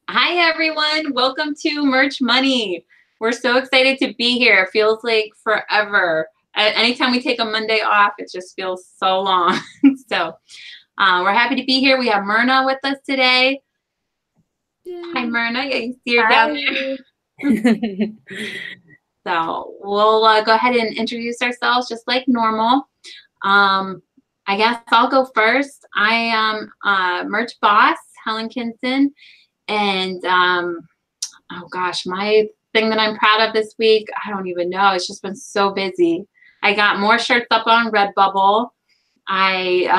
Hi, everyone. Welcome to Merch Money. We're so excited to be here. It feels like forever. Anytime we take a Monday off, it just feels so long. So we're happy to be here. We have Myrna with us today. Yay. Hi, Myrna. Yeah, you see her down Hi. there. So we'll go ahead and introduce ourselves just like normal. I guess I'll go first. I am merch boss, Helen Kinson. And oh gosh, my thing that I'm proud of this week, I don't even know. It's just been so busy. I got more shirts up on Redbubble. I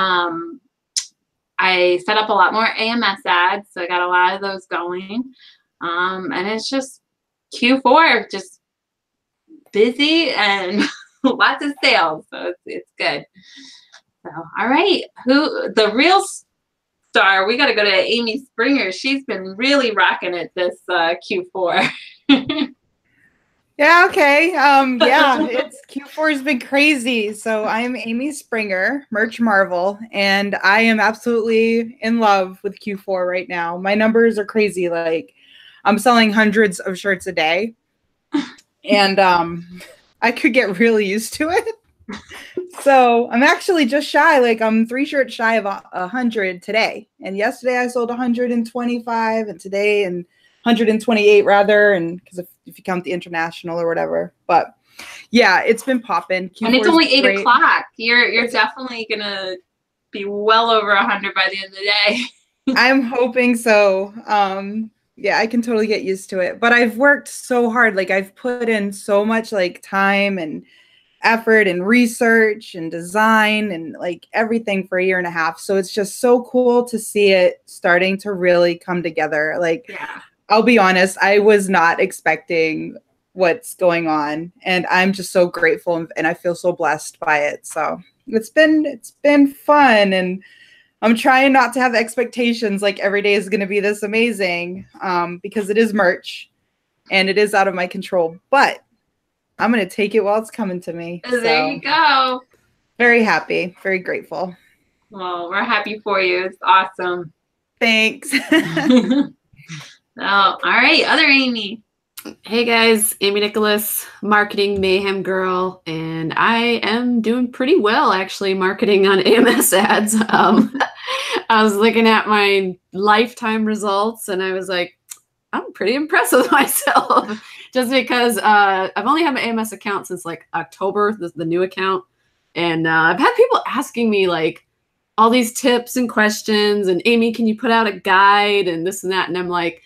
I set up a lot more AMS ads, so I got a lot of those going. And it's just Q4, just busy and lots of sales, so it's good. So all right, who the real star? We got to go to Amy Springer. She's been really rocking it this Q4. Yeah, okay. Yeah, it's Q4 has been crazy. So I am Amy Springer, Merch Marvel, and I am absolutely in love with Q4 right now. My numbers are crazy. Like I'm selling hundreds of shirts a day. And I could get really used to it. So I'm actually just shy. Like I'm 3 shirts shy of 100 today. And yesterday I sold 125, and today and 128 rather. And because if you count the international or whatever, but yeah, it's been popping. And it's only 8 great. o'clock. You're definitely gonna be well over 100 by the end of the day. I'm hoping so. Yeah, I can totally get used to it. But I've worked so hard. Like I've put in so much like time and effort and research and design and like everything for a year and a half. So it's just so cool to see it starting to really come together. Like, Yeah. I'll be honest, I was not expecting what's going on, and I'm just so grateful and I feel so blessed by it. So it's been fun, and I'm trying not to have expectations like every day is going to be this amazing, because it is merch and it is out of my control, but I'm going to take it while it's coming to me. There you go. Very happy, very grateful. Well, we're happy for you. It's awesome. Thanks. So, all right, other Amy. Hey guys, Amy Nicholas, marketing mayhem girl, and I am doing pretty well actually marketing on AMS ads. I was looking at my lifetime results and I was like, I'm pretty impressed with myself just because I've only had my AMS account since like October, the new account. And I've had people asking me like all these tips and questions and Amy, can you put out a guide and this and that? And I'm like,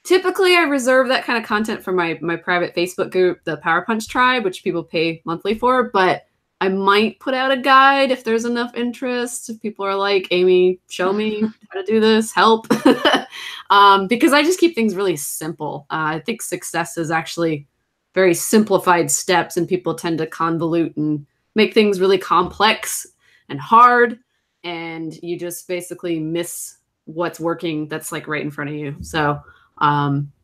typically, I reserve that kind of content for my private Facebook group, the Power Punch Tribe, which people pay monthly for. But I might put out a guide if there's enough interest. If people are like, Amy, show me how to do this, help. Because I just keep things really simple. I think success is actually very simplified steps, and people tend to convolute and make things really complex and hard. And you just basically miss what's working that's like right in front of you. So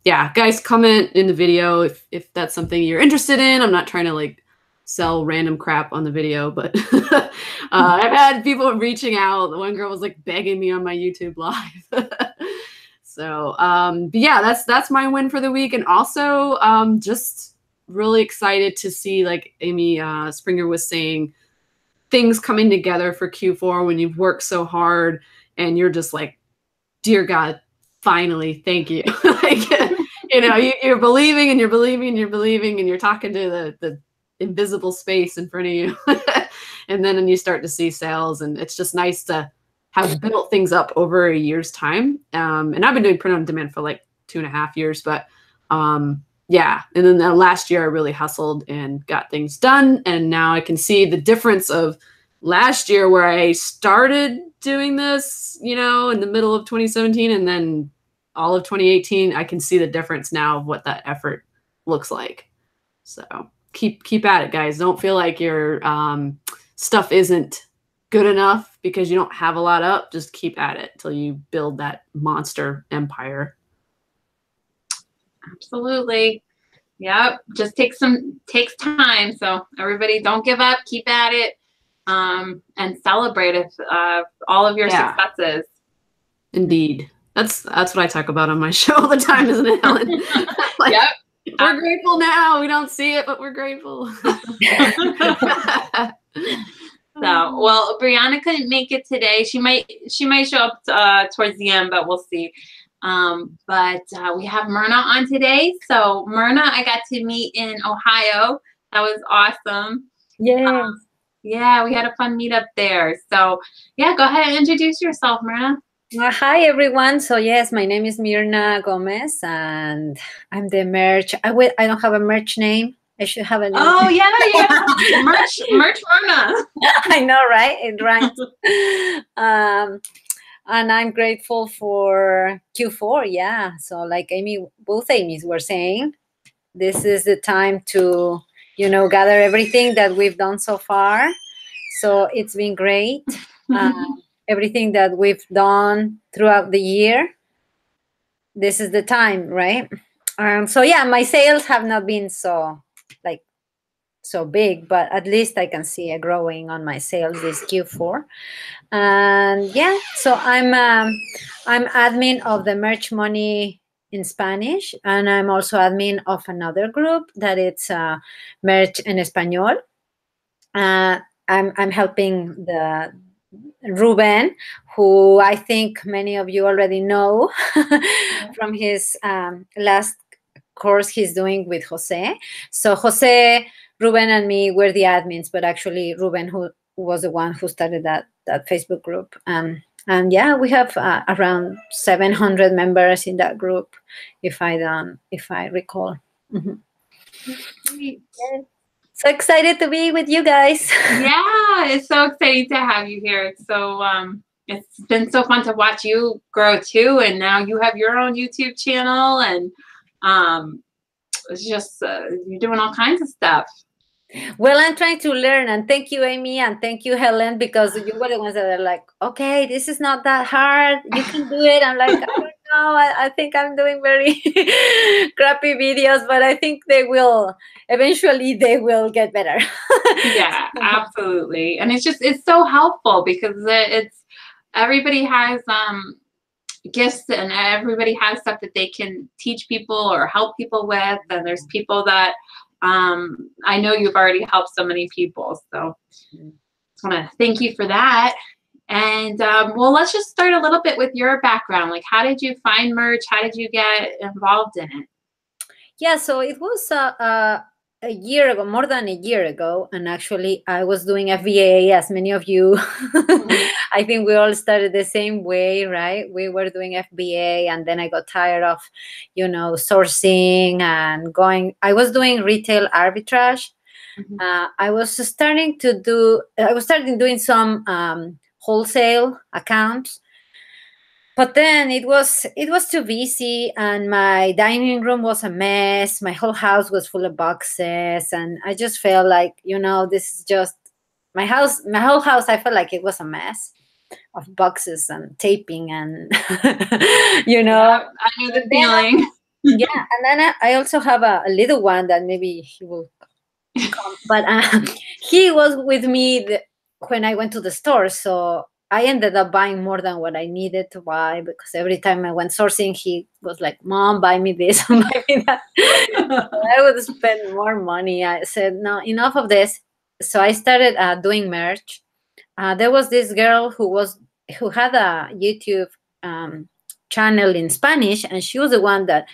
yeah, guys, comment in the video if that's something you're interested in. I'm not trying to like sell random crap on the video, but I've had people reaching out. The one girl was like begging me on my YouTube live. So but yeah, that's my win for the week. And also just really excited to see, like Amy Springer was saying, things coming together for Q4 when you've worked so hard and you're just like, dear God, finally, thank you. Like, you know, you're believing and you're believing and you're believing and you're talking to the invisible space in front of you. And then you start to see sales, and it's just nice to have built things up over a year's time. And I've been doing print on demand for like 2.5 years, but yeah. And then the last year I really hustled and got things done. And now I can see the difference of last year where I started doing this, you know, in the middle of 2017, and then all of 2018, I can see the difference now of what that effort looks like. So keep at it, guys. Don't feel like your stuff isn't good enough because you don't have a lot up. Just keep at it till you build that monster empire. Absolutely. Yep. Just takes time. So everybody, don't give up. Keep at it, and celebrate all of your successes. Indeed. That's what I talk about on my show all the time, isn't it, Helen? Like, Yep. we're grateful now. We don't see it, but we're grateful. So, well, Brianna couldn't make it today. She might show up towards the end, but we'll see. But we have Myrna on today. So, Myrna, I got to meet in Ohio. That was awesome. Yes. Yeah, we had a fun meetup there. So, yeah, go ahead and introduce yourself, Myrna. Hi, everyone. So, yes, my name is Mira Gomez, and I'm the merch. I don't have a merch name. I should have a name. Oh, yeah. merch Myrna. I know, right? It rhymes. And I'm grateful for Q4. Yeah. So, like both Amy's were saying, this is the time to, gather everything that we've done so far. So it's been great. Everything that we've done throughout the year, this is the time, right? So yeah, my sales have not been so big, but at least I can see a growing on my sales this Q4. And yeah, so I'm admin of the Merch Money in Spanish, and I'm also admin of another group that it's Merch en Español. I'm helping the Ruben, who I think many of you already know from his last course he's doing with Jose. So Jose, Ruben, and me were the admins, but actually Ruben, who was the one who started that Facebook group. And yeah, we have around 700 members in that group, if I recall. Mm-hmm. Yeah. So excited to be with you guys. Yeah, it's so exciting to have you here. It's so it's been so fun to watch you grow too, and now you have your own YouTube channel, and it's just you're doing all kinds of stuff. Well, I'm trying to learn, and thank you, Amy, and thank you, Helen, because you were the ones that are like, okay, this is not that hard. You can do it. I'm like, I don't know. I think I'm doing very crappy videos, but I think eventually they will get better. Yeah, absolutely. And it's so helpful because it's everybody has gifts, and everybody has stuff that they can teach people or help people with. And there's people that I know you've already helped so many people. So I just want to thank you for that. And well, let's just start a little bit with your background. Like, how did you find merch? How did you get involved in it? Yeah, so it was a year ago, more than a year ago, and actually I was doing FBA, as many of you. I think we all started the same way, right? We were doing FBA, and then I got tired of, sourcing and going. I was doing retail arbitrage. I was starting doing some wholesale accounts. But then it was too busy, and my dining room was a mess. My whole house was full of boxes, and I just felt like, this is just my house. My whole house, I felt like it was a mess of boxes and taping, and Yeah, I know the feeling. Yeah, and then I also have a little one that maybe he will come, but he was with me when I went to the store, so I ended up buying more than what I needed to buy, because every time I went sourcing, he was like, Mom, buy me this, buy me that. I would spend more money. I said, no, enough of this. So I started doing merch. There was this girl who had a YouTube channel in Spanish, and she was the one that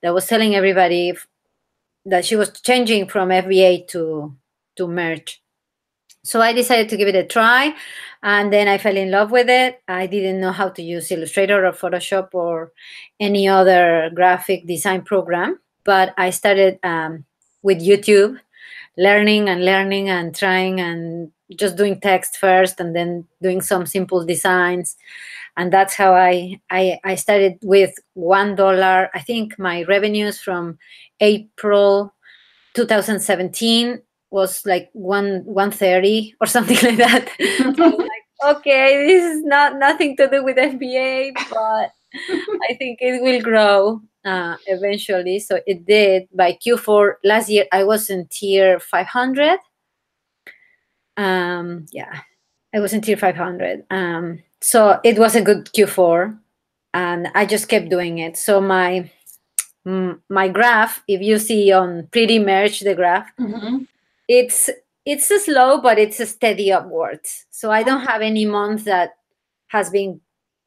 was telling everybody that she was changing from FBA to merch. So I decided to give it a try, and then I fell in love with it. I didn't know how to use Illustrator or Photoshop or any other graphic design program, but I started with YouTube, learning and trying, and just doing text first, and then doing some simple designs. And that's how I started with $1. I think my revenues from April 2017 was like 130 or something like that. I was like, okay, this is nothing to do with FBA, but I think it will grow eventually. So it did. By Q4 last year, I was in tier 500. Yeah, I was in tier 500. So it was a good Q4. and I just kept doing it. So my graph, if you see on Pretty Merch, the graph, it's slow, but it's a steady upwards. So I don't have any month that has been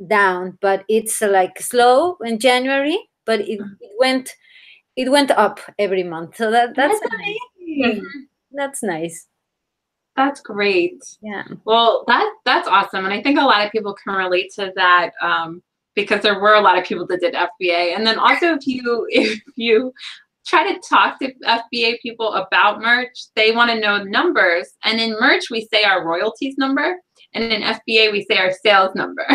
down, but it's like slow in January, but it went up every month. So that's nice. That's nice. That's great. Yeah. Well, that's awesome. And I think a lot of people can relate to that, because there were a lot of people that did FBA. And then also if you try to talk to FBA people about merch, they want to know numbers. And in merch, we say our royalties number. And in FBA, we say our sales number.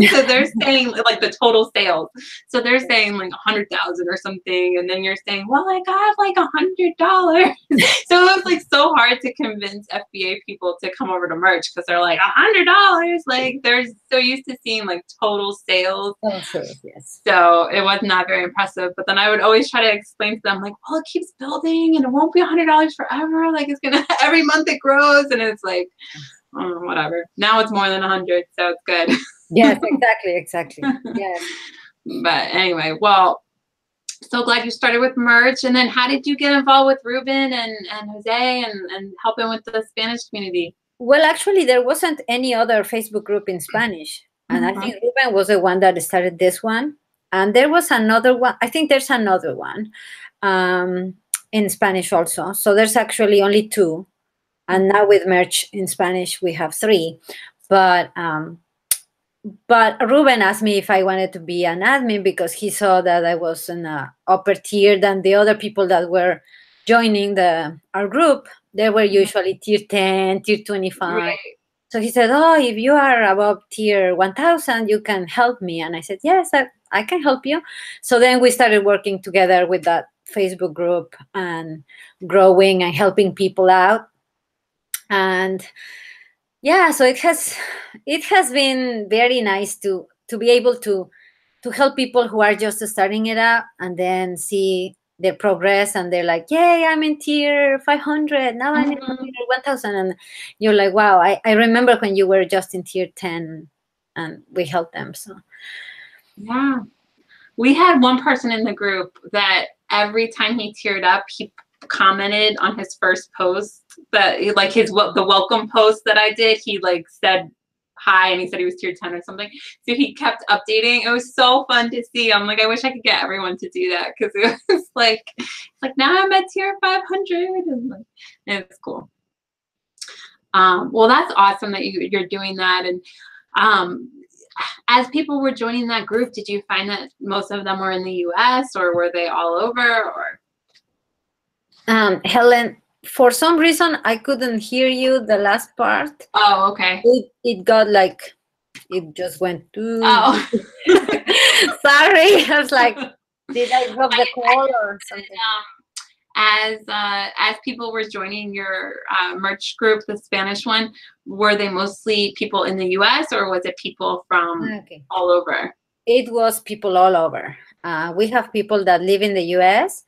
So they're saying like the total sales. So they're saying like 100,000 or something. And then you're saying, well, I got like $100. So it was like so hard to convince FBA people to come over to merch because they're like $100. Like they're so used to seeing like total sales. Yes. So it was not very impressive. But then I would always try to explain to them like, well, it keeps building and it won't be $100 forever. Like it's gonna every month it grows, and it's like, whatever. Now it's more than 100, so it's good. Yes, exactly. Yes. But anyway, well, so glad you started with merch. And then how did you get involved with Ruben and Jose and helping with the Spanish community? Well, actually, there wasn't any other Facebook group in Spanish. And I think Ruben was the one that started this one. And there was another one. I think there's another one in Spanish also. So there's actually only 2. And now with merch in Spanish, we have 3. But Ruben asked me if I wanted to be an admin because he saw that I was in a upper tier than the other people that were joining our group. They were usually tier 10, tier 25. Right. So he said, oh, if you are above tier 1000, you can help me. And I said, yes, I can help you. So then we started working together with that Facebook group and growing and helping people out. And yeah, so it has been very nice to be able to help people who are just starting it out and then see their progress, and they're like, yay, I'm in tier 500, now I'm in tier 1000, and you're like, wow, I remember when you were just in tier 10 and we helped them. So yeah, we had one person in the group that every time he tiered up, he commented on his first post, that like the welcome post that I did, he like said hi and he said he was tier 10 or something. So he kept updating. It was so fun to see. I'm like, I wish I could get everyone to do that, because it was like now I'm at tier 500, and like, it's cool. Well, that's awesome that you're doing that. And as people were joining that group, did you find that most of them were in the US, or were they all over? Or Helen, for some reason, I couldn't hear you the last part. Oh, okay. It got like, it just went to. Oh. Sorry. I was like, did I drop the call or something? As people were joining your merch group, the Spanish one, were they mostly people in the US, or was it people from all over? It was people all over. We have people that live in the US,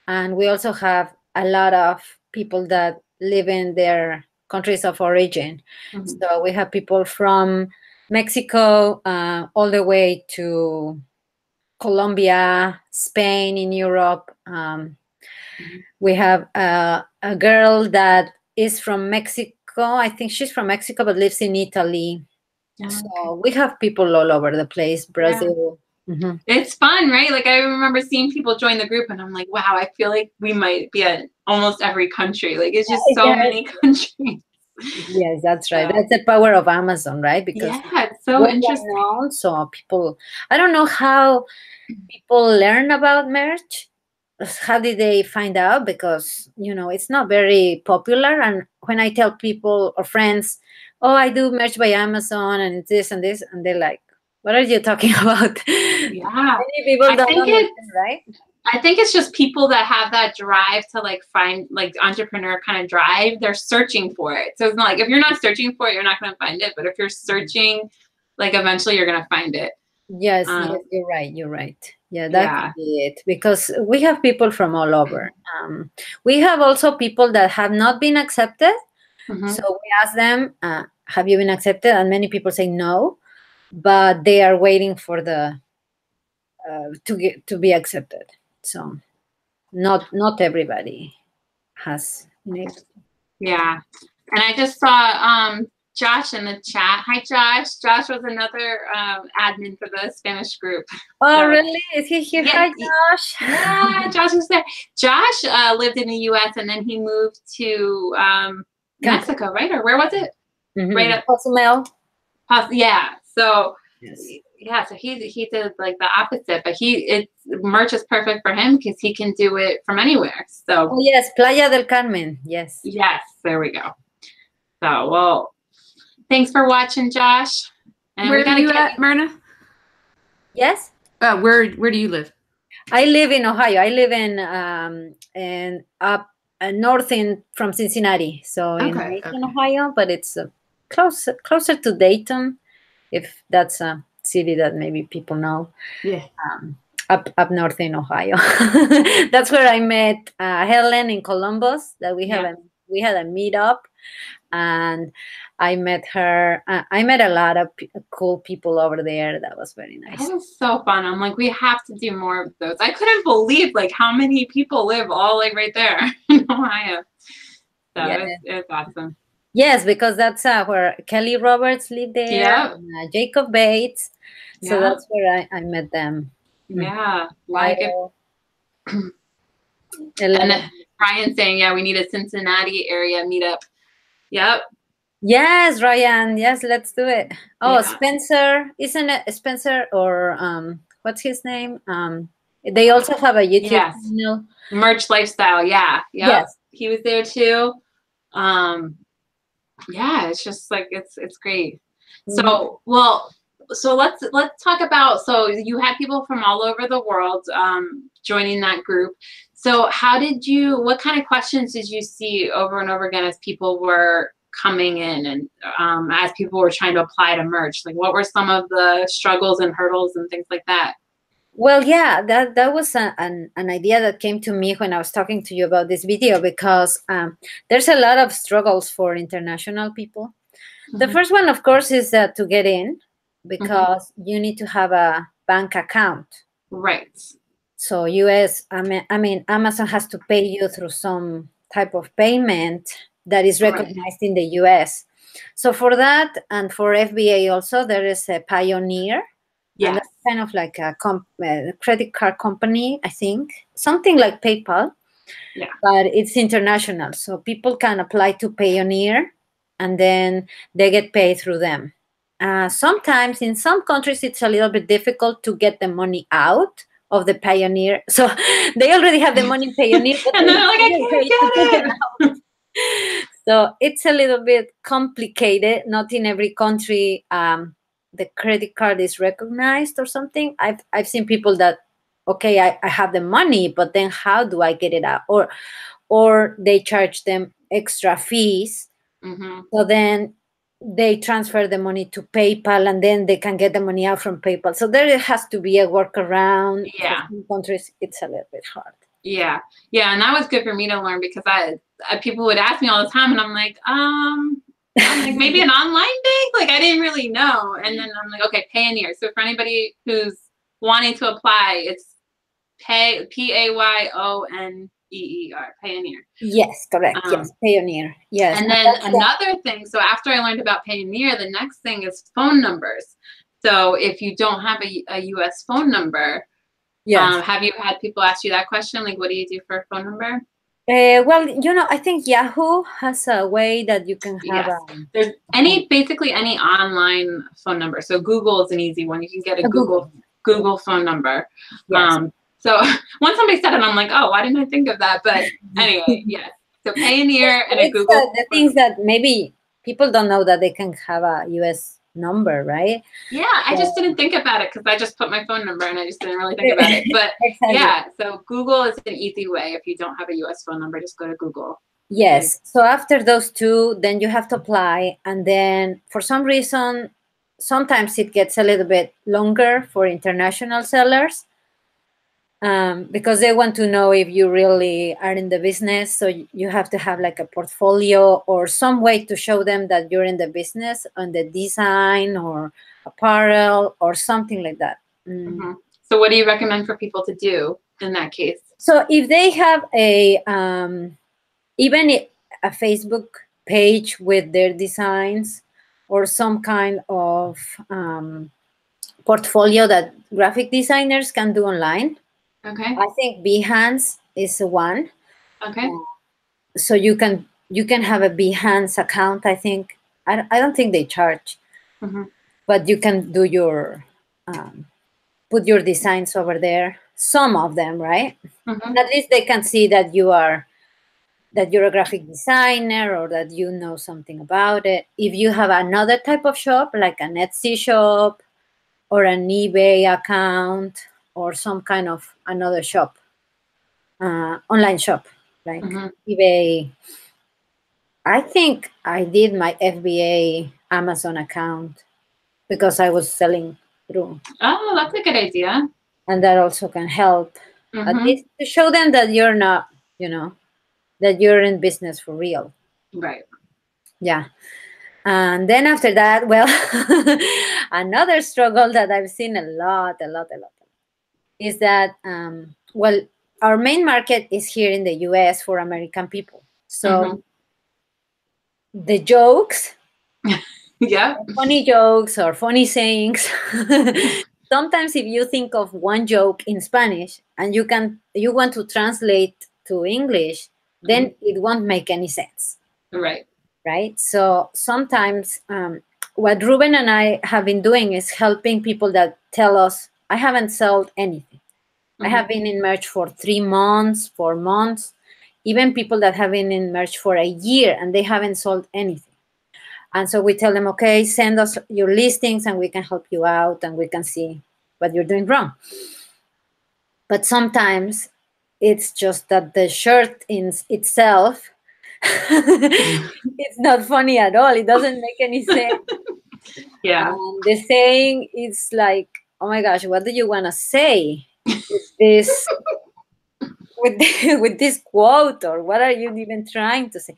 and we also have a lot of people that live in their countries of origin. So we have people from Mexico all the way to Colombia, Spain, in Europe. We have a girl that is from Mexico. I think she's from Mexico but lives in Italy. So we have people all over the place, Brazil. It's fun, right? Like I remember seeing people join the group and I'm like, wow, I feel like we might be at almost every country. Like it's just so many countries. Yes, that's right. That's the power of Amazon, right? Because it's so interesting. Known, so people, I don't know how people learn about merch. How did they find out? Because, it's not very popular. And when I tell people or friends, oh, I do merch by Amazon and this and this, and they're like, what are you talking about? Yeah. Many people don't understand, right? I think it's just people that have that drive to like find, like entrepreneur kind of drive. They're searching for it. So it's not like, if you're not searching for it, you're not going to find it. But if you're searching, like eventually you're going to find it. Yes, you're right. You're right. Yeah, that could be it. Because we have people from all over. We have also people that have not been accepted. So we ask them, have you been accepted? And many people say no, but they are waiting for the to be accepted. So not everybody has been able to. Yeah. And I just saw Josh in the chat. Hi, Josh. Josh was another admin for the Spanish group. Oh, So, really? Is he here? Yeah, Hi, Josh. yeah, Josh is there. Josh lived in the U.S. and then he moved to Mexico, right? Or where was it? Right up. Cozumel. Yeah. So Yes. yeah, so he did like the opposite, but merch is perfect for him because he can do it from anywhere. So Oh yes, Playa del Carmen. Yes. yes, there we go. So well, thanks for watching, Josh. And Where are you at, Myrna? Yes. Where do you live? I live in Ohio. I live in up north from Cincinnati, so in Dayton, Ohio, but it's closer to Dayton, if that's a city that maybe people know. Yeah. Up north in Ohio. That's where I met Helen in Columbus. That we had a meetup, and I met her. I met a lot of cool people over there. That was very nice. That was so fun. I'm like, we have to do more of those. I couldn't believe like how many people live all like right there in Ohio. So it's awesome. Yes, because that's where Kelly Roberts lived there. Yeah. And, Jacob Bates. So that's where I met them. Yeah. Like it. And then Brian saying, yeah, we need a Cincinnati area meetup. Yep. Yes, Ryan. Yes, let's do it. Oh, yeah. Spencer. Isn't it Spencer or what's his name? They also have a YouTube channel. Merch Lifestyle. Yeah. Yep. Yes. He was there too. Yeah, it's just like it's great. So so let's talk about, so you had people from all over the world joining that group. So what kind of questions did you see over and over again as people were coming in and as people were trying to apply to merch? Like what were some of the struggles and hurdles and things like that? Well, yeah, that was an idea that came to me when I was talking to you about this video, because there's a lot of struggles for international people. Mm-hmm. The first one, of course, is to get in, because you need to have a bank account. Right. So I mean, Amazon has to pay you through some type of payment that is recognized in the US. So for that, and for FBA also, there is a Pioneer. Yeah, that's kind of like a credit card company, I think, something like PayPal. Yeah, but it's international, so people can apply to Pioneer, and then they get paid through them. Sometimes in some countries it's a little bit difficult to get the money out of the Pioneer, so they already have the money in Pioneer, but and they're like, I can't get it. So it's a little bit complicated. Not in every country the credit card is recognized or something. I've seen people that, okay, I have the money, but then how do I get it out? Or they charge them extra fees. Mm-hmm. So then they transfer the money to PayPal, and then they can get the money out from PayPal. So there has to be a workaround. Yeah. In countries, it's a little bit hard. Yeah. Yeah. And that was good for me to learn, because people would ask me all the time, and I'm like, maybe an online thing? Like, I didn't really know. And then I'm like, okay, Payoneer. So for anybody who's wanting to apply, it's Payoneer, Payoneer. Yes, correct. Yes, Payoneer. Yes. And then another thing, so after I learned about Payoneer, the next thing is phone numbers. So if you don't have a US phone number, have you had people ask you that question? Like, what do you do for a phone number? Well, I think Yahoo has a way that you can have. There's basically any online phone number. So Google is an easy one. You can get a Google phone number. Yes. So once somebody said it, I'm like, oh, why didn't I think of that? But anyway, yes. So Payoneer and a Google. The things that maybe people don't know, that they can have a US number, right? Yeah, I just didn't think about it, because I just put my phone number and I just didn't really think about it. But yeah, so Google is an easy way. If you don't have a US phone number, just go to Google. Yes. So after those two, then you have to apply. And then for some reason, sometimes it gets a little bit longer for international sellers, because they want to know if you really are in the business. So you have to have like a portfolio or some way to show them that you're in the business on the design or apparel or something like that. Mm-hmm. So So what do you recommend for people to do in that case? So if they have a even a Facebook page with their designs or some kind of portfolio that graphic designers can do online, Okay. I think Behance is one. Okay. So you can have a Behance account. I think I don't think they charge, but you can do your put your designs over there. Some of them, right? And at least they can see that you're a graphic designer or that you know something about it. If you have another type of shop, like an Etsy shop or an eBay account or some kind of another shop, online shop, like eBay. I think I did my FBA Amazon account because I was selling through. Oh, that's a good idea. And that also can help. At least to show them that you're not, that you're in business for real. Right. Yeah. And then after that, well, another struggle that I've seen a lot, is that, well, our main market is here in the US for American people. So the jokes, funny jokes or funny sayings, sometimes if you think of one joke in Spanish and you want to translate to English, then it won't make any sense. Right. So sometimes what Ruben and I have been doing is helping people that tell us, I haven't sold anything. I have been in merch for 3 months, 4 months, even people that have been in merch for a year and they haven't sold anything. And so we tell them, okay, send us your listings and we can help you out and we can see what you're doing wrong. But sometimes it's just that the shirt in itself, it's not funny at all. It doesn't make any sense. The saying is like, oh my gosh, what do you want to say with this quote, or what are you even trying to say?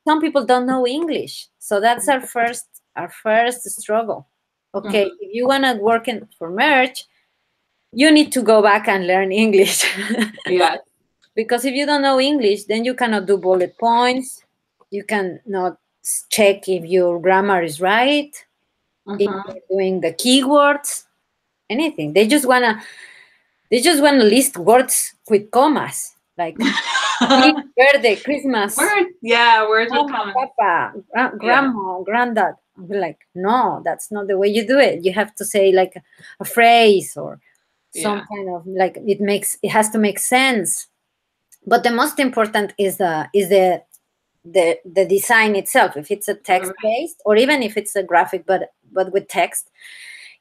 Some people don't know English, so that's our first struggle. Okay, if you want to work for merch, you need to go back and learn English. Because if you don't know English, then you cannot do bullet points. You cannot check if your grammar is right, if you're doing the keywords, anything. They just wanna list words with commas, like birthday, Christmas. Words with commas. Papa, grandma, granddad. I'll be like, no, that's not the way you do it. You have to say like a phrase or some kind of like it has to make sense. But the most important is the design itself. If it's a text based or even if it's a graphic but with text,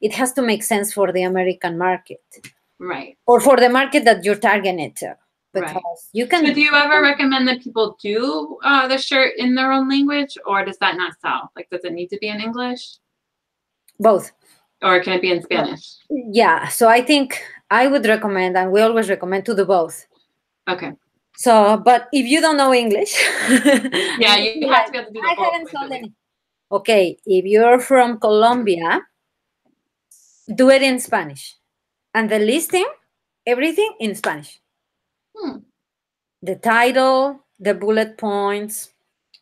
it has to make sense for the American market, right? Or for the market that you're targeting to. Because you can. So do you ever recommend that people do the shirt in their own language, or does that not sell? Like, does it need to be in English? Both. Or can it be in Spanish? Yeah. So I think I would recommend, and we always recommend to do both. Okay. So, but if you don't know English, you have to be able to do the I haven't sold any. Okay, if you're from Colombia, do it in Spanish, and the listing, everything in Spanish. The title, the bullet points,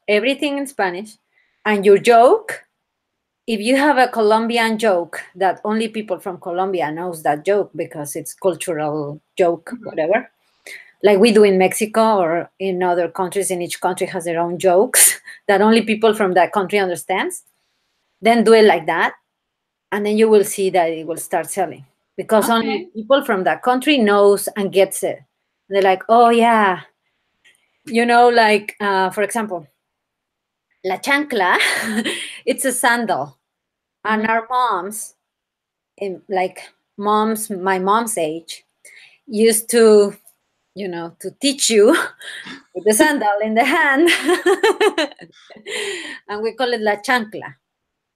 everything in Spanish, and your joke. If you have a Colombian joke that only people from Colombia knows that joke because it's cultural joke, whatever. Like we do in Mexico or in other countries, in each country has their own jokes that only people from that country understands, then do it like that. And then you will see that it will start selling because only people from that country knows and gets it. They're like, oh yeah. Like, for example, la chancla, it's a sandal. And our moms, my mom's age, used to, to teach you with the sandal in the hand. And we call it la chancla.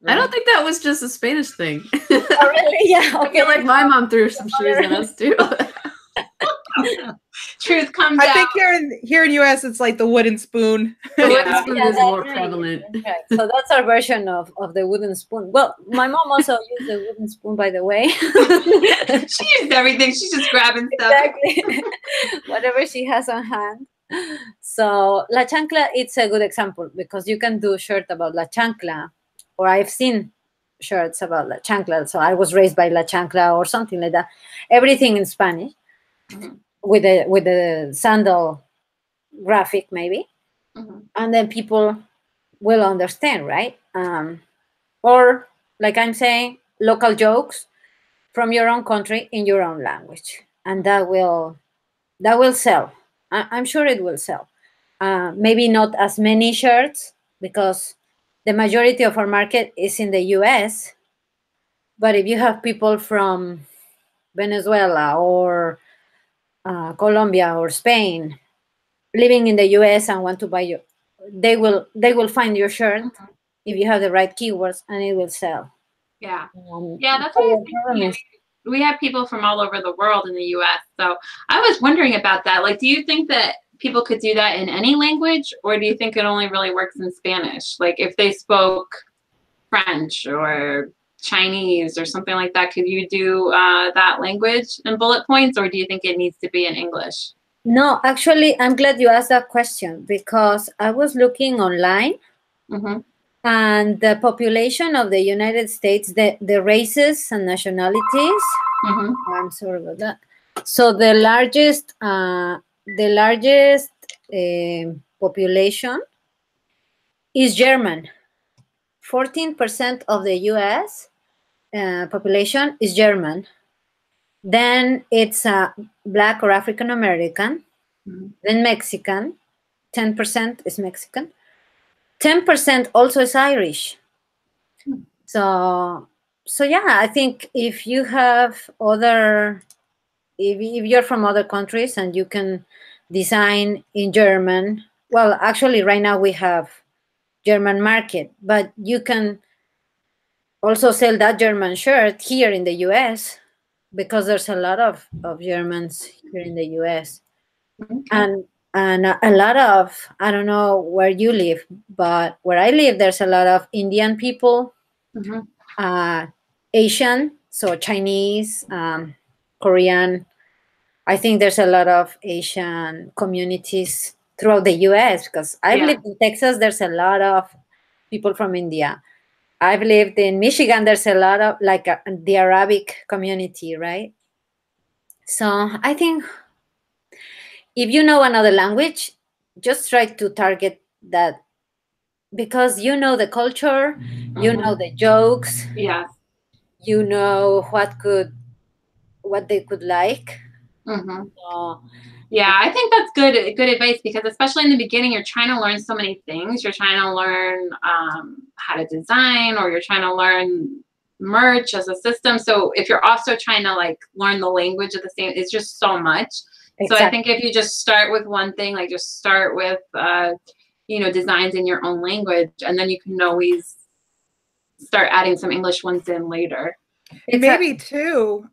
Right? I don't think that was just a Spanish thing. Oh, really? Yeah. Okay. I feel like my mom threw some shoes at us too. truth comes I out. think here in US it's like the wooden spoon. The wooden Yeah. spoon Yeah, is that's more right. prevalent. Right. So that's our version of the wooden spoon. Well, my mom also used the wooden spoon, by the way. She used everything. She's just grabbing stuff. Exactly. Whatever she has on hand. So La Chancla, it's a good example because you can do a shirt about La Chancla, or I've seen shirts about La Chancla. So I was raised by La Chancla or something like that. Everything in Spanish with the sandal graphic maybe, and then people will understand, right? Or like I'm saying, local jokes from your own country in your own language, and that will sell. I'm sure it will sell. Maybe not as many shirts because the majority of our market is in the US. But if you have people from Venezuela or Colombia or Spain living in the US and want to buy you, they will find your shirt if you have the right keywords, and it will sell. Yeah. Yeah, that's what I was thinking. We have people from all over the world in the US. So I was wondering about that. Like, do you think that people could do that in any language, or do you think it only really works in Spanish? Like if they spoke French or Chinese or something like that, could you do that language in bullet points, or do you think it needs to be in English? No, actually, I'm glad you asked that question because I was looking online. And the population of the United States, the races and nationalities. I'm sorry about that. So the largest population is German. 14% of the U.S. Population is German. Then it's Black or African American. Then Mexican. 10% is Mexican. 10% also is Irish. So yeah, I think if you have if you're from other countries and you can design in German, well, actually right now we have German market, but you can also sell that German shirt here in the US because there's a lot of Germans here in the US. And a lot of, I don't know where you live, but where I live, there's a lot of Indian people, Asian, so Chinese, Korean. I think there's a lot of Asian communities throughout the US because I've lived in Texas. There's a lot of people from India. I've lived in Michigan. There's a lot of the Arabic community, right? So I think if you know another language, just try to target that because you know the culture, you know the jokes, you know what they could like. So, yeah, I think that's good advice because especially in the beginning, you're trying to learn so many things. You're trying to learn how to design, or you're trying to learn merch as a system. So if you're also trying to like learn the language at the same, it's just so much. Exactly. So I think if you just start with one thing, like just start with designs in your own language, and then you can always start adding some English ones in later. Maybe too.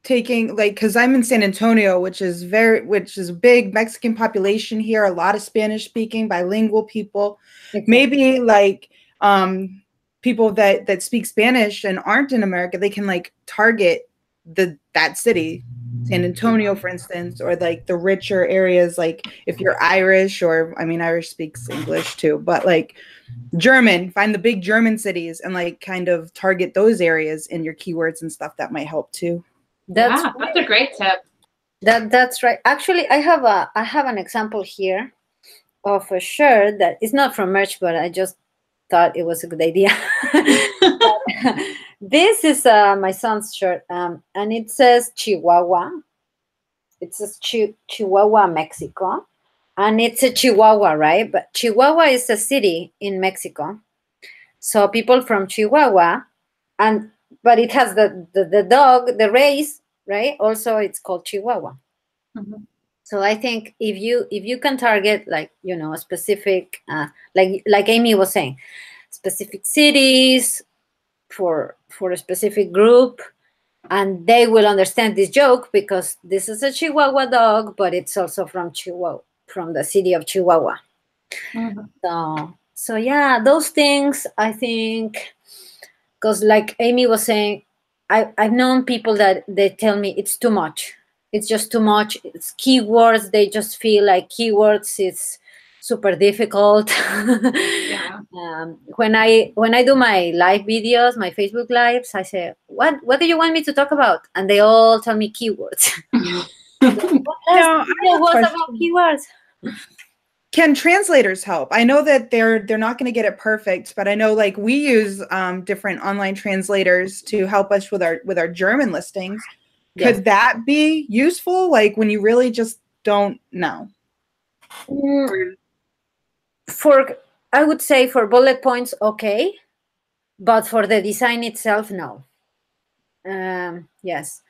Taking because I'm in San Antonio, which is a big Mexican population here, a lot of Spanish speaking bilingual people. Exactly. Maybe people that speak Spanish and aren't in America, they can target that city, San Antonio, for instance, or the richer areas. Like if you're Irish, or Irish speaks English too, but German, find the big German cities and kind of target those areas in your keywords and stuff. That might help too. That's a great tip. That's right. Actually, I have an example here of a shirt that is not from merch, but I just thought it was a good idea. This is my son's shirt, and it says Chihuahua. It says Chihuahua, Mexico, and it's a Chihuahua, right? But Chihuahua is a city in Mexico. So people from Chihuahua, but it has the dog, the race, right? Also, it's called Chihuahua. So I think if you can target a specific like Amy was saying, specific cities for a specific group, and they will understand this joke because this is a Chihuahua dog, but it's also from Chihuahua, from the city of Chihuahua. So yeah, those things, I think, because like Amy was saying, I've known people that they tell me it's too much. It's just too much. It's keywords. They just feel like keywords is super difficult. Yeah. When I do my live videos, my Facebook lives, I say, what do you want me to talk about? And they all tell me keywords. Now, I have a was question. about keywords. Can translators help? I know that they're not going to get it perfect, but I know like we use different online translators to help us with our German listings. Yes. Could that be useful? Like when you really just don't know? I would say for bullet points, okay, but for the design itself, no. Yes,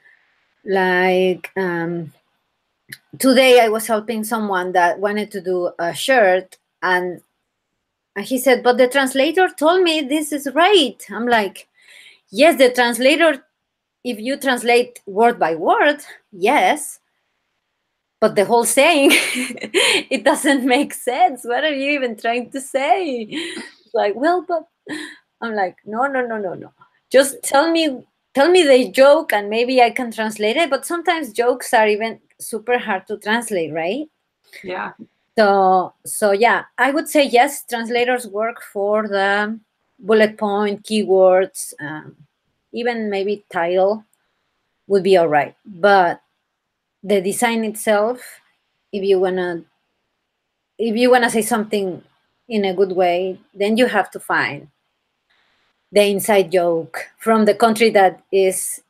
like today I was helping someone that wanted to do a shirt, and he said, but the translator told me this is right. I'm like, yes, the translator, if you translate word by word, yes, but the whole saying, it doesn't make sense. What are you even trying to say? It's like, well, but I'm like, no. Just tell me the joke and maybe I can translate it. But sometimes jokes are even super hard to translate, right? Yeah. So yeah, I would say yes, translators work for the bullet point, keywords, even maybe title would be all right. But the design itself, if you wanna say something in a good way, then you have to find the inside joke from the country that is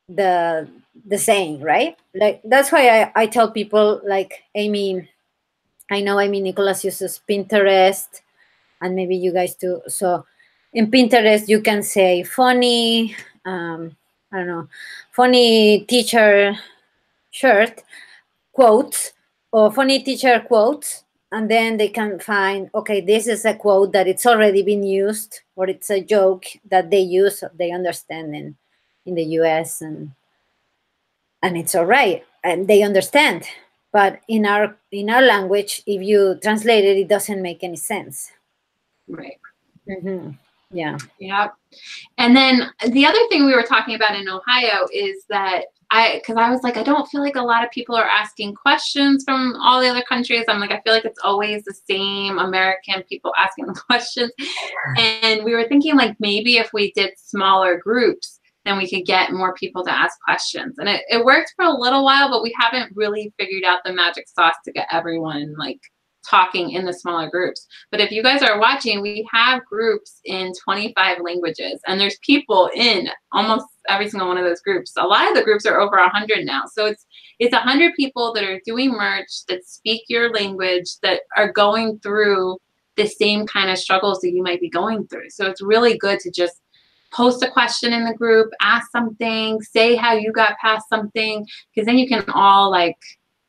the saying, right? Like that's why I tell people like Amy. I know Amy Nicholas uses Pinterest, and maybe you guys too. So in Pinterest, you can say funny, I don't know, funny teacher shirt quotes or funny teacher quotes, and then they can find, okay, this is a quote that it's already been used, or it's a joke that they use, they understand in the US, and it's all right, and they understand. But in our language, if you translate it, it doesn't make any sense. Right. Mm-hmm. Yeah. Yeah. And then the other thing we were talking about in Ohio is that because I was like, I don't feel like a lot of people are asking questions from all the other countries. I'm like, I feel like it's always the same American people asking the questions. And we were thinking like maybe if we did smaller groups, then we could get more people to ask questions. And it worked for a little while, but we haven't really figured out the magic sauce to get everyone like talking in the smaller groups. But if you guys are watching, we have groups in 25 languages, and there's people in almost every single one of those groups. A lot of the groups are over 100 now. So it's 100 people that are doing merch, that speak your language, that are going through the same kind of struggles that you might be going through. So it's really good to just post a question in the group, ask something, say how you got past something, because then you can all like,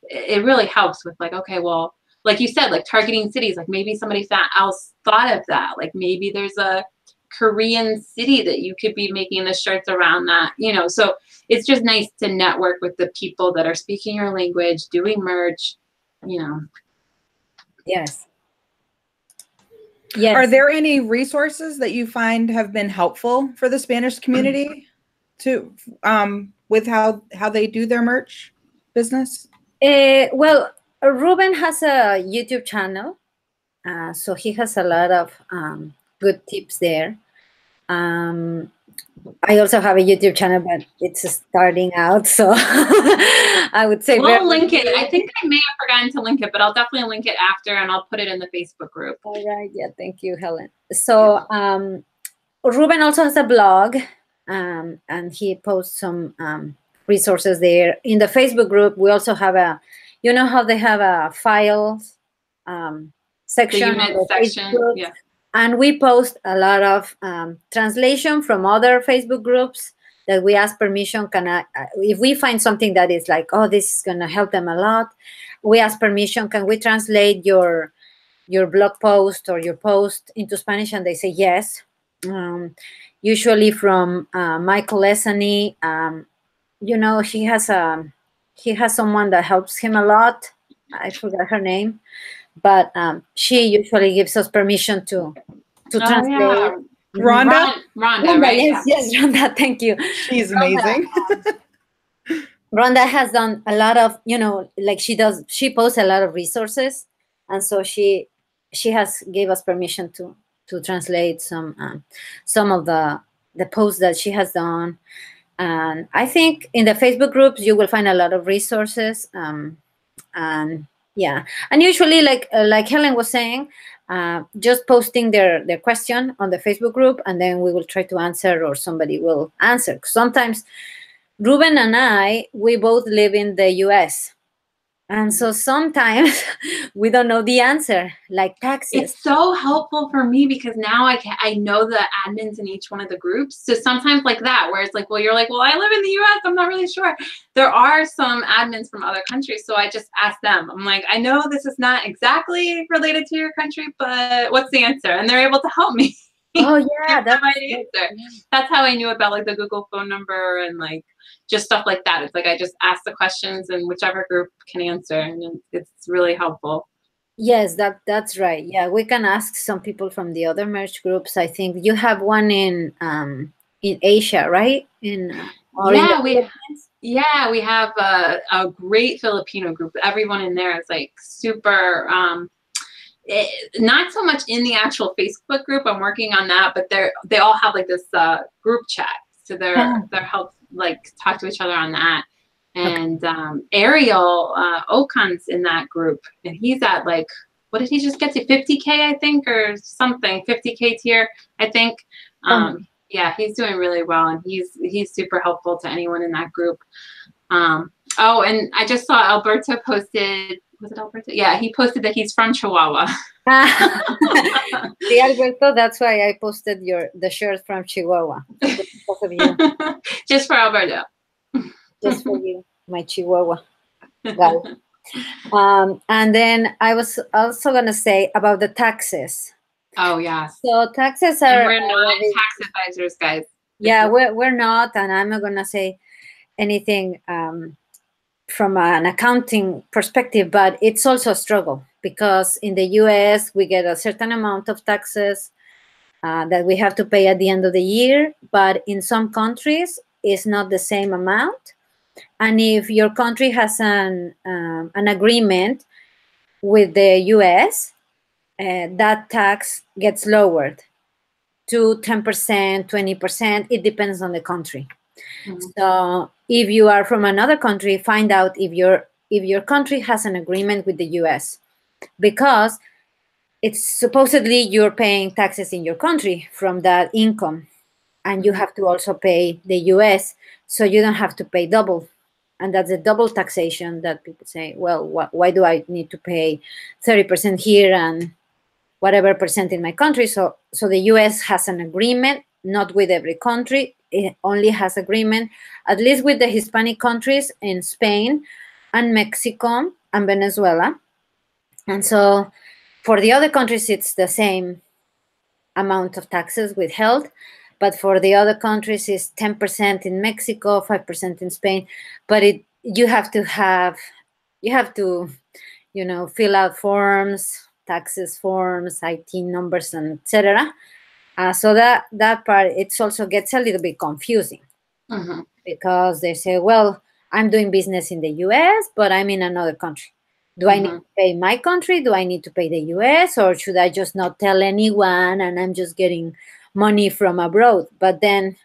it really helps with like, okay, well, like you said, like targeting cities, like maybe somebody else thought of that. Like maybe there's a Korean city that you could be making the shirts around that, you know. So it's just nice to network with the people that are speaking your language, doing merch, you know. Yes. Are there any resources that you find have been helpful for the Spanish community to with how they do their merch business? Well, Ruben has a YouTube channel, so he has a lot of good tips there. I also have a YouTube channel, but it's starting out, so I would say we'll link it. I think I may have forgotten to link it, but I'll definitely link it after, and I'll put it in the Facebook group. All right. Yeah. Thank you, Helen. So Ruben also has a blog, and he posts some resources there. In the Facebook group, we also have you know how they have a files section. The unit section, yeah. And we post a lot of translation from other Facebook groups that we ask permission. If we find something that is like, oh, this is going to help them a lot, we ask permission, can we translate your blog post or your post into Spanish? And they say yes. usually from Michael Lesany. You know, he has someone that helps him a lot. I forgot her name, but she usually gives us permission to translate. Yeah. Rhonda? Rhonda, right? Yes, yes, Rhonda. Thank you. She's amazing. Rhonda has done a lot of, you know, like she posts a lot of resources, and so she has gave us permission to translate some of the posts that she has done. And I think in the Facebook groups you will find a lot of resources. And yeah, and usually like Helen was saying, just posting their question on the Facebook group, and then we will try to answer, or somebody will answer. Sometimes Ruben and we both live in the US. And so sometimes we don't know the answer, like taxes. It's so helpful for me because now I know the admins in each one of the groups. So sometimes like that, where it's like, well, you're like, well, I live in the US, I'm not really sure. There are some admins from other countries. So I just ask them. I'm like, I know this is not exactly related to your country, but what's the answer? And they're able to help me. Oh yeah, that's my answer. That's how I knew about like the Google phone number and like just stuff like that. It's like I just ask the questions and whichever group can answer, and it's really helpful. Yes, that's right. Yeah, we can ask some people from the other merge groups. I think you have one in Asia, right? Yeah, we have a great Filipino group. Everyone in there is like super. Not so much in the actual Facebook group. I'm working on that, but they all have like this group chat, so they're help like talk to each other on that. And Ariel Okan's in that group, and he's at like, what did he just get to, 50K I think, or something, 50K tier I think. Yeah, he's doing really well, and he's super helpful to anyone in that group. Oh, and I just saw Alberto posted. Was it Alberto? Yeah, he posted that he's from Chihuahua. See, Alberto, that's why I posted the shirt from Chihuahua. Because of you. Just for Alberto. Just for you, my Chihuahua guy. And then I was also going to say about the taxes. Oh, yeah. So taxes are... And we're not tax advisors, guys. Yeah, we're not, and I'm not going to say anything from an accounting perspective, but it's also a struggle because in the US, we get a certain amount of taxes that we have to pay at the end of the year, but in some countries, it's not the same amount. And if your country has an agreement with the US, that tax gets lowered to 10%, 20%. It depends on the country. Mm-hmm. So if you are from another country, find out if your country has an agreement with the US, because it's supposedly you're paying taxes in your country from that income, and you have to also pay the US, so you don't have to pay double. And that's a double taxation that people say, well, why do I need to pay 30% here and whatever percent in my country? So the US has an agreement, not with every country. It only has agreement, at least with the Hispanic countries in Spain and Mexico and Venezuela. And so for the other countries, it's the same amount of taxes withheld. But for the other countries, it's 10% in Mexico, 5% in Spain. But you have to, fill out forms, taxes forms, IT numbers, and etc. So that part, it also gets a little bit confusing. Mm-hmm. Because they say, well, I'm doing business in the US, but I'm in another country. Do I need to pay my country? Do I need to pay the US? Or should I just not tell anyone and I'm just getting money from abroad? But then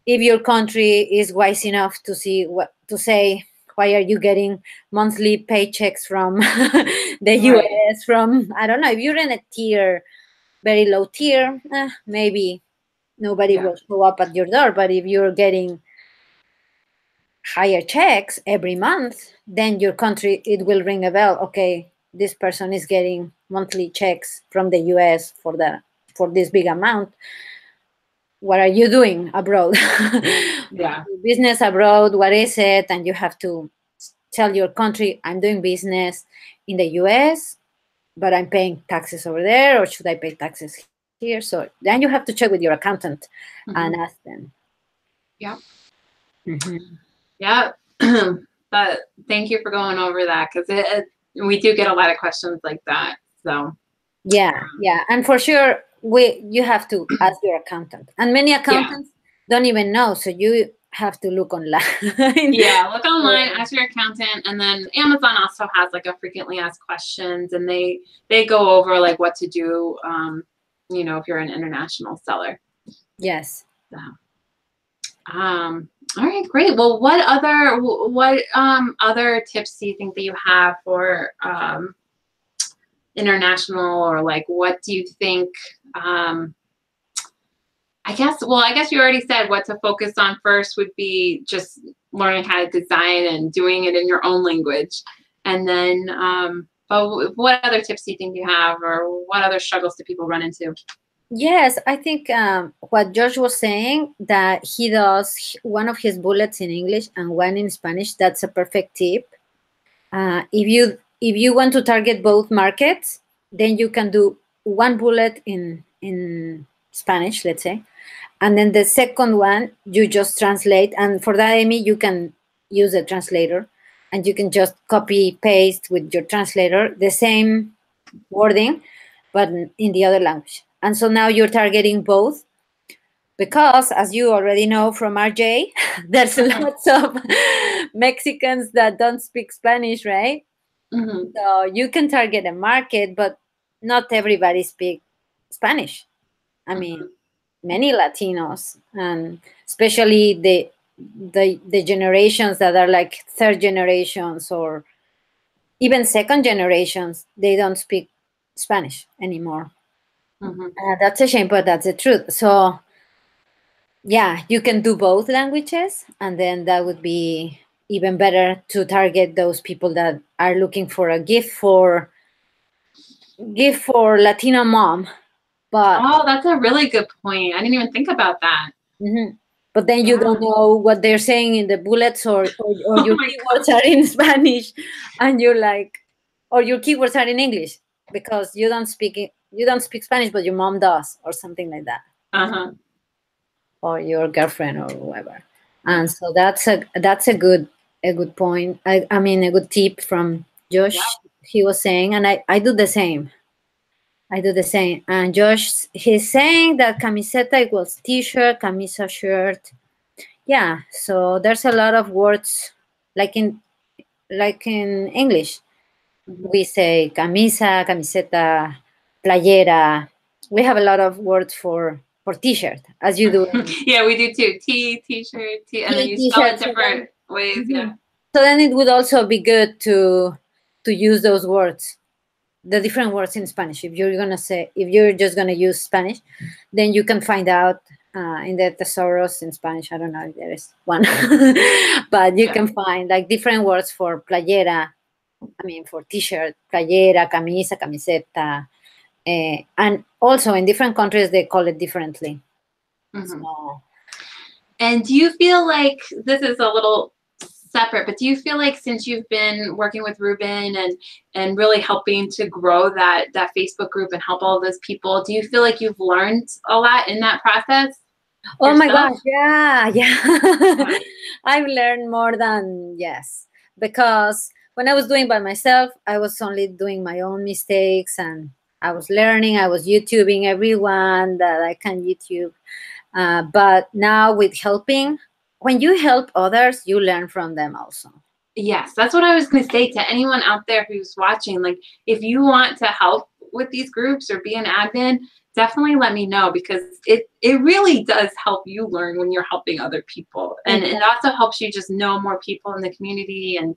if your country is wise enough to say, why are you getting monthly paychecks from the US, from, I don't know, if you're in a tier, very low tier, maybe nobody will show up at your door. But if you're getting higher checks every month, then your country, it will ring a bell. Okay, this person is getting monthly checks from the US for this big amount. What are you doing abroad? Business abroad, what is it? And you have to tell your country, I'm doing business in the US, but I'm paying taxes over there, or should I pay taxes here. So then you have to check with your accountant and ask them. Yep. Mm-hmm. Yep. But thank you for going over that, because we do get a lot of questions like that. So yeah. And for sure, you have to ask your accountant. And many accountants don't even know. So you have to look online. Yeah, look online, ask your accountant, and then Amazon also has like a frequently asked questions, and they go over like what to do, you know, if you're an international seller. Yes. So, all right, great. Well, what other tips do you think that you have for international, or like what do you think? I guess you already said what to focus on first would be just learning how to design and doing it in your own language. And then, but what other tips do you think you have, or what other struggles do people run into? Yes, I think what Josh was saying, that he does one of his bullets in English and one in Spanish. That's a perfect tip. If you want to target both markets, then you can do one bullet in Spanish, let's say, and then the second one you just translate. And for that, Amy, you can use a translator, and you can just copy paste with your translator the same wording, but in the other language. And so now you're targeting both, because as you already know from RJ, there's lots of Mexicans that don't speak Spanish, right? Mm-hmm. So you can target a market, but not everybody speaks Spanish. I mean, many Latinos, and especially the generations that are like third generations or even second generations, they don't speak Spanish anymore. That's a shame, but that's the truth. So yeah, you can do both languages, and then that would be even better to target those people that are looking for a gift for Latino mom. But that's a really good point. I didn't even think about that. But then you don't know what they're saying in the bullets, or your keywords are in Spanish, and you're like, or your keywords are in English because you don't speak Spanish, but your mom does, or something like that. Or your girlfriend or whoever. And so that's a good point. I mean, a good tip from Josh. He was saying, and I do the same. And Josh, he's saying that camiseta equals t-shirt, camisa shirt. Yeah, so there's a lot of words like in English. We say camisa, camiseta, playera. We have a lot of words for t-shirt, as you do. Yeah, we do too. T-shirt, and then you spell it different ways. Yeah. So then it would also be good to use those words, the different words in Spanish. If you're just gonna use Spanish, then you can find out in the thesaurus in Spanish. I don't know if there is one, but you can find like different words for playera. I mean, for t-shirt, playera, camisa, camiseta, and also in different countries they call it differently. So, and do you feel like this is a little separate, but do you feel like since you've been working with Ruben and really helping to grow that Facebook group and help all those people, do you feel like you've learned a lot in that process? Oh my gosh, yeah. I've learned more than, because when I was doing by myself, I was only doing my own mistakes, and I was learning. I was YouTubing everyone that I can YouTube. But now with helping, when you help others, you learn from them also. Yes, that's what I was going to say to anyone out there who's watching. Like, if you want to help with these groups or be an admin, definitely let me know, because it really does help you learn when you're helping other people. And it also helps you just know more people in the community. And,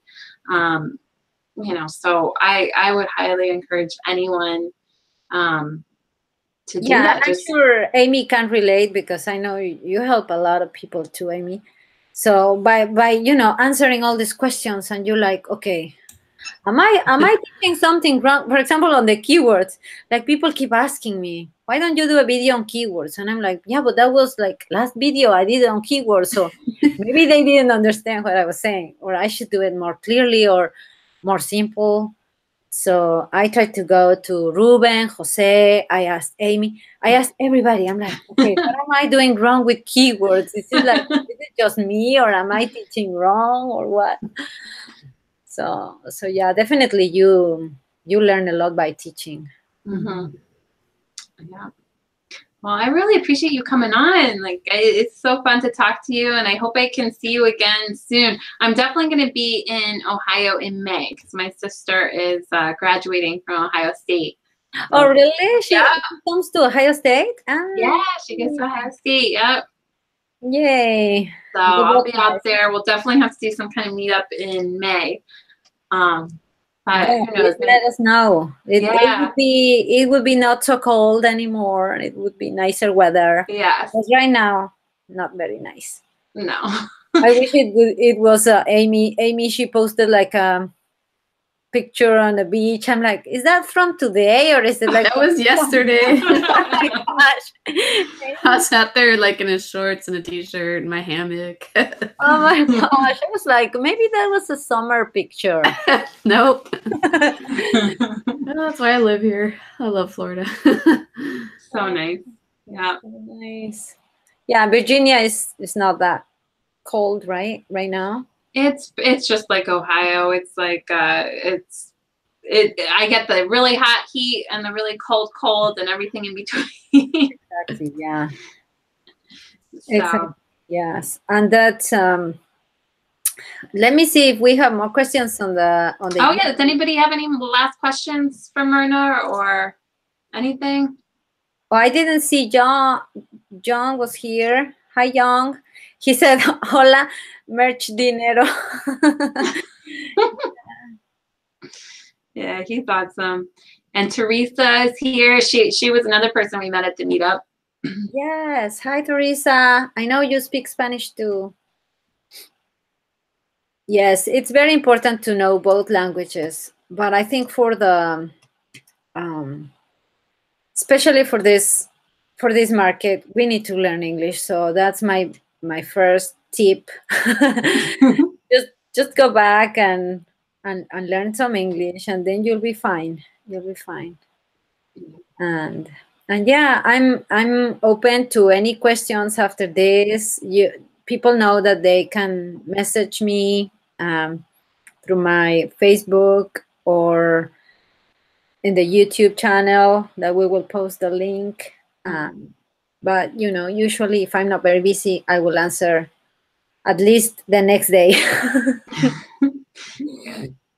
you know, so I would highly encourage anyone to do that. I'm sure Amy can relate, because I know you help a lot of people too, Amy. So by answering all these questions, and you're like, okay, am I thinking something wrong? For example, on the keywords, like people keep asking me, why don't you do a video on keywords? And I'm like, yeah, but that was like last video I did on keywords, so maybe they didn't understand what I was saying, or I should do it more clearly or more simple. So I tried to go to Ruben, Jose. I asked Amy. I asked everybody. I'm like, okay, what am I doing wrong with keywords? Is it just me, or am I teaching wrong, or what? So yeah, definitely you learn a lot by teaching. Mm-hmm. Yeah. Well, I really appreciate you coming on. Like, it's so fun to talk to you, and I hope I can see you again soon. I'm definitely going to be in Ohio in May because my sister is graduating from Ohio State. So, oh, really? She comes to Ohio State? Ah, yeah, she gets to Ohio State. Yep. Yay. So I'll be out there. We'll definitely have to do some kind of meetup in May. But yeah, who knows? let us know. Yeah. It would be not so cold anymore. It would be nicer weather. Yes. Because right now, not very nice. No. I wish it was Amy. Amy, she posted like a picture on the beach. I'm like, is that from today, or is it like That was yesterday. oh my gosh. I was out there like in his shorts and a t-shirt and my hammock. Oh my gosh. I was like, maybe that was a summer picture. Nope. That's why I live here. I love Florida. So nice. Yeah. Nice. Yeah, Virginia is not that cold, right now. It's just like Ohio. It's like I get the really hot heat and the really cold and everything in between. Exactly. Yeah. So. Exactly. Yes. And that let me see if we have more questions on the Oh yeah, does anybody have any last questions for Myrna or anything? Oh, I didn't see John. John was here. Hi, John. He said, "Hola, merch dinero." Yeah, he's awesome. And Teresa is here. She was another person we met at the meetup. Yes. Hi, Teresa. I know you speak Spanish too. Yes, it's very important to know both languages. But I think for the especially for this market, we need to learn English. So that's my first tip. just go back and learn some English, and then you'll be fine. You'll be fine. And yeah, I'm open to any questions after this. People know that they can message me through my Facebook or in the YouTube channel that we will post the link. But usually if I'm not very busy, I will answer at least the next day.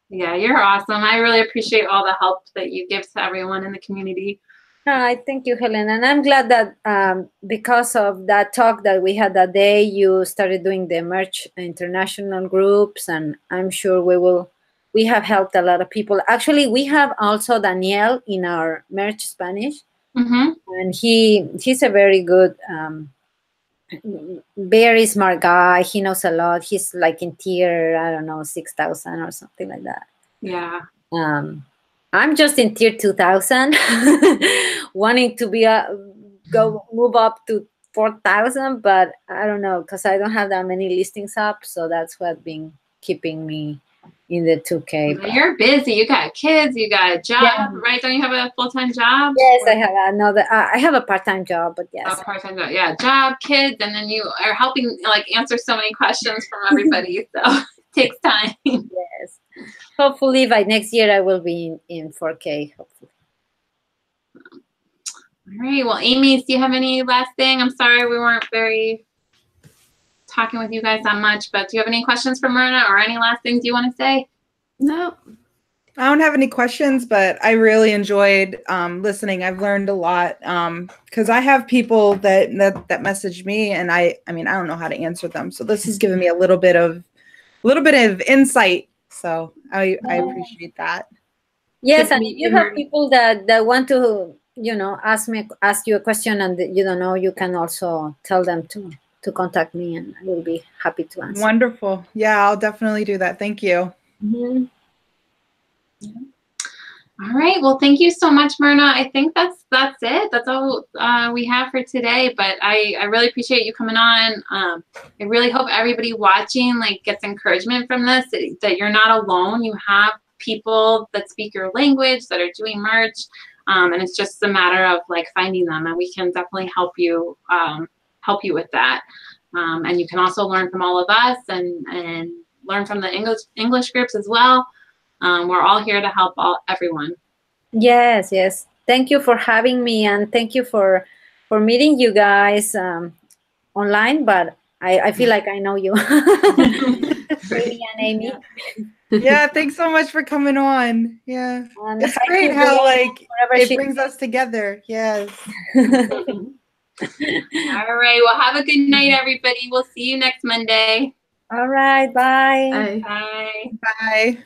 Yeah, you're awesome. I really appreciate all the help that you give to everyone in the community. I thank you, Helen. And I'm glad that because of that talk that we had that day, you started doing the Merch International groups, and I'm sure we have helped a lot of people. Actually, we have also Daniel in our Merch Spanish, and he's a very good, very smart guy. He knows a lot. He's like in tier, I don't know, 6,000 or something like that. Yeah. I'm just in tier 2,000, wanting to be move up to 4,000, but I don't know because I don't have that many listings up, so that's what's been keeping me in the 2K. You're busy. You got kids. You got a job, right? Don't you have a full-time job? Yes, I have another. I have a part-time job, but yes. Oh, part-time job. Yeah, job, kids, and then you are helping answer so many questions from everybody. So it takes time. Yes. Hopefully by next year I will be in 4K. Hopefully. All right. Well, Amy, do you have any last thing? I'm sorry we weren't very talking with you guys that much, but do you have any questions for Myrna or any last things you want to say? No. I don't have any questions, but I really enjoyed listening. I've learned a lot because I have people that message me, and I mean I don't know how to answer them. So this has given me a little bit of insight. So I appreciate that. Yes, and if you have people that want to ask you a question and you don't know, you can also tell them to contact me, and I will be happy to answer. Wonderful. Yeah, I'll definitely do that. Thank you. Mm-hmm. All right. Well, thank you so much, Myrna. I think that's it. That's all we have for today. But I really appreciate you coming on. I really hope everybody watching gets encouragement from this, that you're not alone. You have people that speak your language that are doing merch. And it's just a matter of like finding them, and we can definitely help you with that. And you can also learn from all of us and learn from the English groups as well. We're all here to help everyone. Yes, yes. Thank you for having me, and thank you for meeting you guys online. But I feel like I know you, Amy and Amy. Yeah, thanks so much for coming on. Yeah, And it's hi great to how Brianna, like wherever it she- brings us together. Yes. All right. Well, have a good night, everybody. We'll see you next Monday. All right. Bye. Bye. Bye. Bye.